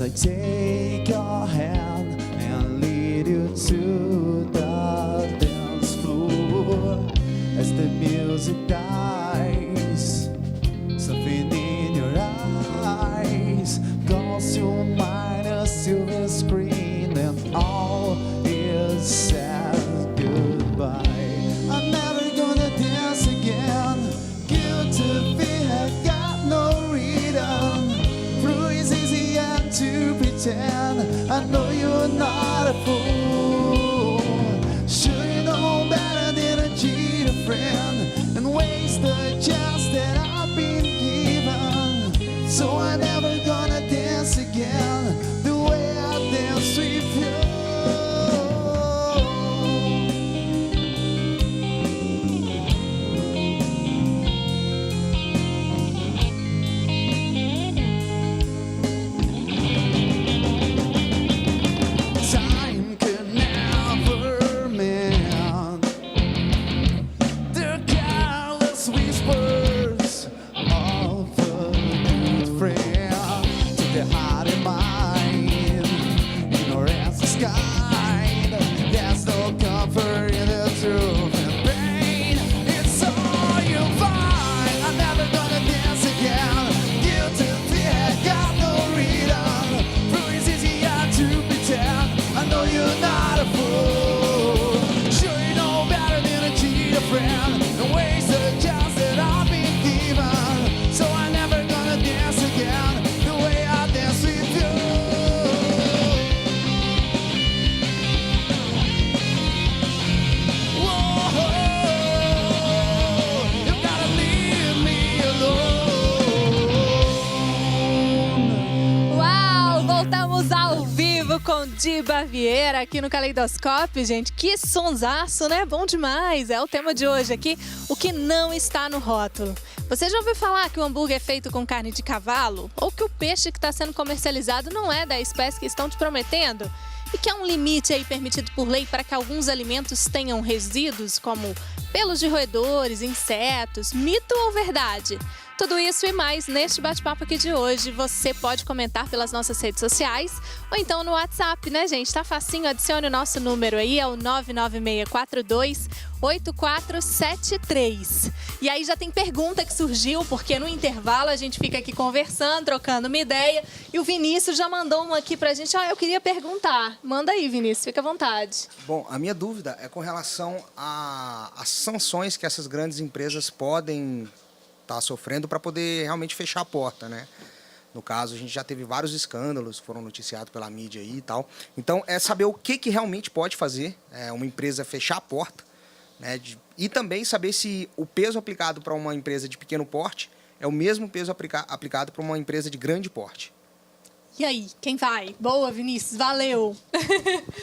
as I take your hand and lead you to the dance floor. As the music dies, something in your eyes calls your mind a silver screen, and all is said goodbye. I'm never gonna dance again. Guilty feet have got no rhythm. Through it's easier to pretend. I know you're not a fool. Sure you know better than to cheat a friend and waste the chance that I've been given. So I'm never gonna dance again the way I danced with you. Time can never mend the careless whispers of a good friend to the heart and mind. Ignorance is kind. There's no comfort in the truth and pain. It's all you find. I'm never gonna dance again. Guilty fear got no rhythm. Through it's easier to pretend. I know you're not a fool. Sure you know better than to cheat a friend and waste the chance that I've been given. So I'm never gonna dance again the way I dance with you. Whoa, you gotta leave me alone. Uau! Voltamos ao vivo com Diba Vieira aqui no Caleidoscópio, gente. Que sonsaço, né? Bom demais! É o tema de hoje aqui, o que não está no rótulo. Você já ouviu falar que o hambúrguer é feito com carne de cavalo? Ou que o peixe que está sendo comercializado não é da espécie que estão te prometendo? E que há um limite aí permitido por lei para que alguns alimentos tenham resíduos, como pelos de roedores, insetos, mito ou verdade? Tudo isso e mais neste bate-papo aqui de hoje. Você pode comentar pelas nossas redes sociais ou então no WhatsApp, né, gente? Tá facinho, adicione o nosso número aí, é o 996428473. E aí já tem pergunta que surgiu, porque no intervalo a gente fica aqui conversando, trocando uma ideia. E o Vinícius já mandou uma aqui pra gente. Eu queria perguntar. Manda aí, Vinícius, fica à vontade. Bom, a minha dúvida é com relação às sanções que essas grandes empresas podem estar sofrendo para poder realmente fechar a porta, né? No caso, a gente já teve vários escândalos que foram noticiados pela mídia aí e tal. Então, é saber o que realmente pode fazer uma empresa fechar a porta, né? E também saber se o peso aplicado para uma empresa de pequeno porte é o mesmo peso aplicado para uma empresa de grande porte. E aí, quem vai? Boa, Vinícius, valeu!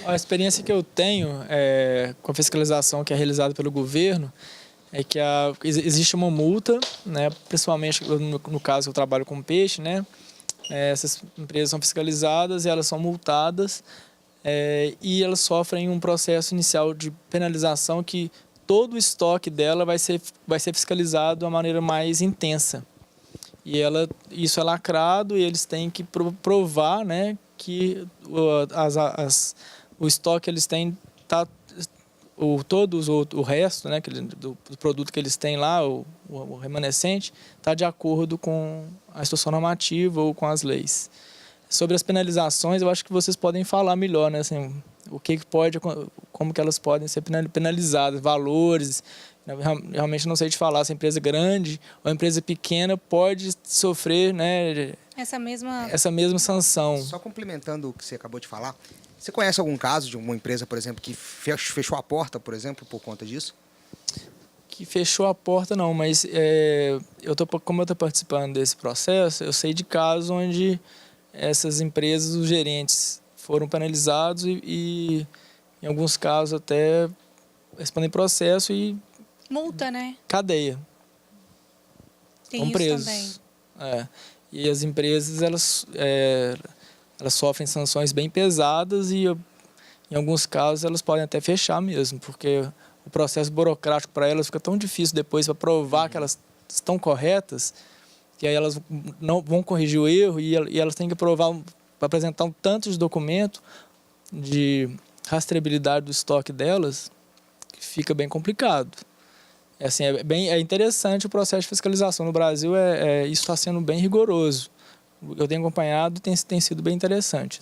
A experiência que eu tenho com a fiscalização que é realizada pelo governo é que existe uma multa, né, principalmente no caso eu trabalho com peixe, né, essas empresas são fiscalizadas e elas são multadas e elas sofrem um processo inicial de penalização que todo o estoque dela vai ser fiscalizado de uma maneira mais intensa. E isso é lacrado e eles têm que provar, né, que o estoque que eles têm está o resto, né, do produto que eles têm lá, o remanescente, está de acordo com a instrução normativa ou com as leis. Sobre as penalizações, eu acho que vocês podem falar melhor, né, assim, como que elas podem ser penalizadas, valores. Realmente não sei te falar se a empresa grande ou a empresa pequena pode sofrer, né, essa mesma sanção. Só complementando o que você acabou de falar, você conhece algum caso de uma empresa, por exemplo, que fechou a porta, por exemplo, por conta disso? Que fechou a porta, não, mas como eu estou participando desse processo, eu sei de casos onde essas empresas, os gerentes, foram penalizados e em alguns casos, até respondem processo e... multa, né? Cadeia. Tem Estão isso presos. também. E as empresas, elas sofrem sanções bem pesadas e, em alguns casos, elas podem até fechar mesmo, porque o processo burocrático para elas fica tão difícil depois para provar que elas estão corretas, que aí elas não vão corrigir o erro e elas têm que provar apresentar um tanto de documento de rastreabilidade do estoque delas, que fica bem complicado. Assim, é interessante o processo de fiscalização. No Brasil, isso está sendo bem rigoroso. Eu tenho acompanhado e tem sido bem interessante.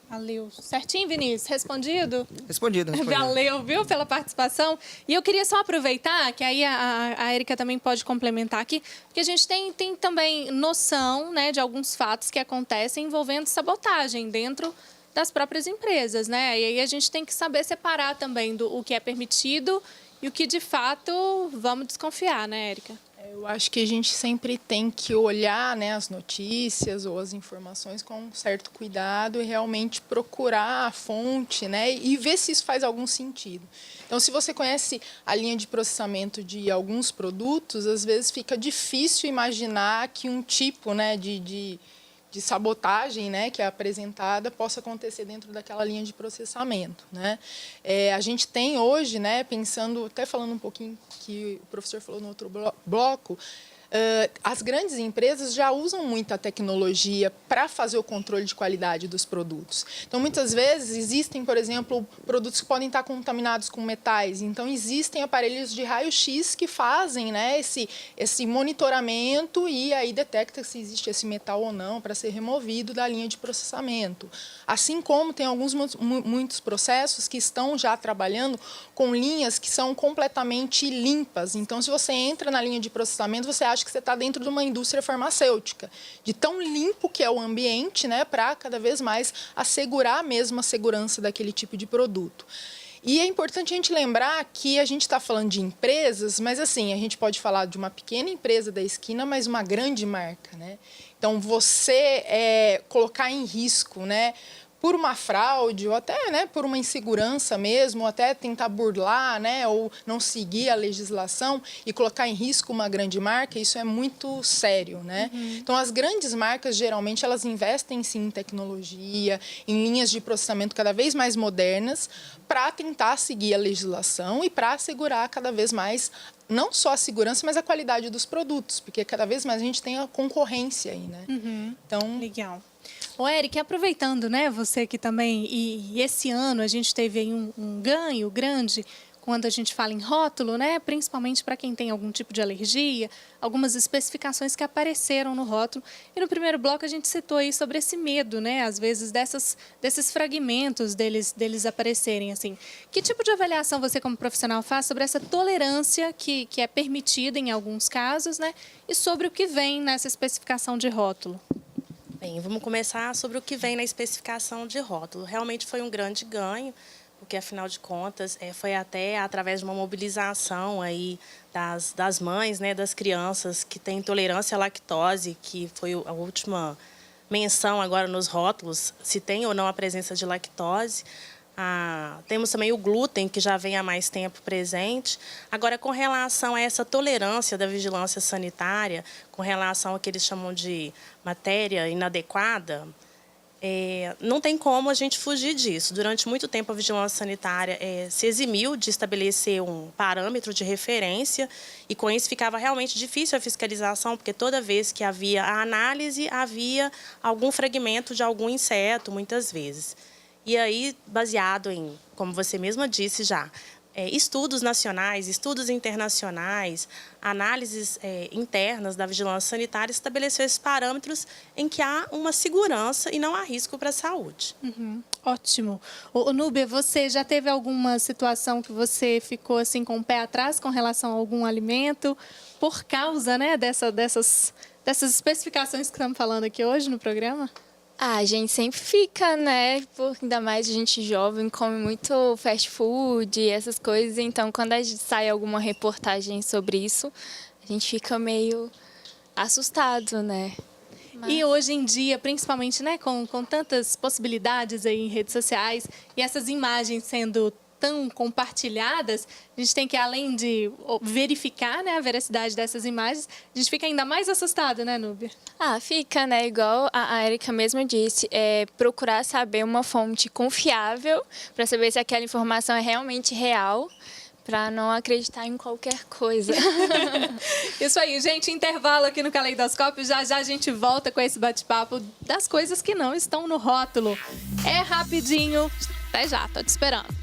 Valeu. Certinho, Vinícius? Respondido? Respondido. Valeu, viu, pela participação. E eu queria só aproveitar, que aí a Érica também pode complementar aqui, porque a gente tem também noção, né, de alguns fatos que acontecem envolvendo sabotagem dentro das próprias empresas, né? E aí a gente tem que saber separar também o que é permitido e o que, de fato, vamos desconfiar, né, Érica? Eu acho que a gente sempre tem que olhar, né, as notícias ou as informações com um certo cuidado e realmente procurar a fonte, né, e ver se isso faz algum sentido. Então, se você conhece a linha de processamento de alguns produtos, às vezes fica difícil imaginar que um tipo, né, de sabotagem, né, que é apresentada possa acontecer dentro daquela linha de processamento, né? A gente tem hoje, né, pensando, até falando um pouquinho que o professor falou no outro bloco, as grandes empresas já usam muita tecnologia para fazer o controle de qualidade dos produtos. Então, muitas vezes, existem, por exemplo, produtos que podem estar contaminados com metais. Então, existem aparelhos de raio-x que fazem, né, esse monitoramento e aí detecta se existe esse metal ou não para ser removido da linha de processamento. Assim como tem muitos processos que estão já trabalhando com linhas que são completamente limpas. Então, se você entra na linha de processamento, você acha que você está dentro de uma indústria farmacêutica, de tão limpo que é o ambiente, né, para cada vez mais assegurar mesmo a segurança daquele tipo de produto. E é importante a gente lembrar que a gente está falando de empresas, mas assim, a gente pode falar de uma pequena empresa da esquina, mas uma grande marca, né? Então, você colocar em risco, né, por uma fraude ou até, né, por uma insegurança mesmo, ou até tentar burlar, né, ou não seguir a legislação e colocar em risco uma grande marca, isso é muito sério, né? Então, as grandes marcas, geralmente, elas investem sim em tecnologia, em linhas de processamento cada vez mais modernas, para tentar seguir a legislação e para assegurar cada vez mais não só a segurança, mas a qualidade dos produtos, porque cada vez mais a gente tem a concorrência aí, né? Então, legal. Ô, Érica, aproveitando, né, você que também, e esse ano a gente teve aí um ganho grande quando a gente fala em rótulo, né, principalmente para quem tem algum tipo de alergia, algumas especificações que apareceram no rótulo. E no primeiro bloco a gente citou aí sobre esse medo, né, às vezes desses fragmentos deles aparecerem, assim. Que tipo de avaliação você como profissional faz sobre essa tolerância que é permitida em alguns casos, né, e sobre o que vem nessa especificação de rótulo? Bem, vamos começar sobre o que vem na especificação de rótulo. Realmente foi um grande ganho, porque, afinal de contas, foi até através de uma mobilização aí das mães, né, das crianças que têm intolerância à lactose, que foi a última menção agora nos rótulos, se tem ou não a presença de lactose. Temos também o glúten, que já vem há mais tempo presente. Agora, com relação a essa tolerância da vigilância sanitária, com relação ao que eles chamam de matéria inadequada, não tem como a gente fugir disso. Durante muito tempo, a vigilância sanitária se eximiu de estabelecer um parâmetro de referência e, com isso, ficava realmente difícil a fiscalização, porque toda vez que havia a análise, havia algum fragmento de algum inseto, muitas vezes. E aí, baseado em, como você mesma disse já, estudos nacionais, estudos internacionais, análises internas da vigilância sanitária, estabeleceu esses parâmetros em que há uma segurança e não há risco para a saúde. Ótimo. Ô, Núbia, você já teve alguma situação que você ficou assim com o pé atrás com relação a algum alimento por causa, né, dessas especificações que estamos falando aqui hoje no programa? A gente sempre fica, né? Porque ainda mais a gente jovem come muito fast food e essas coisas. Então, quando a gente sai alguma reportagem sobre isso, a gente fica meio assustado, né? E hoje em dia, principalmente, né, com tantas possibilidades aí em redes sociais e essas imagens sendo tão compartilhadas, a gente tem que, além de verificar, né, a veracidade dessas imagens, a gente fica ainda mais assustado, né, Núbia? Fica, né? Igual a Érica mesmo disse, procurar saber uma fonte confiável para saber se aquela informação é realmente real, para não acreditar em qualquer coisa. Isso aí, gente, intervalo aqui no Caleidoscópio. Já já a gente volta com esse bate-papo das coisas que não estão no rótulo. É rapidinho. Até já, tô te esperando.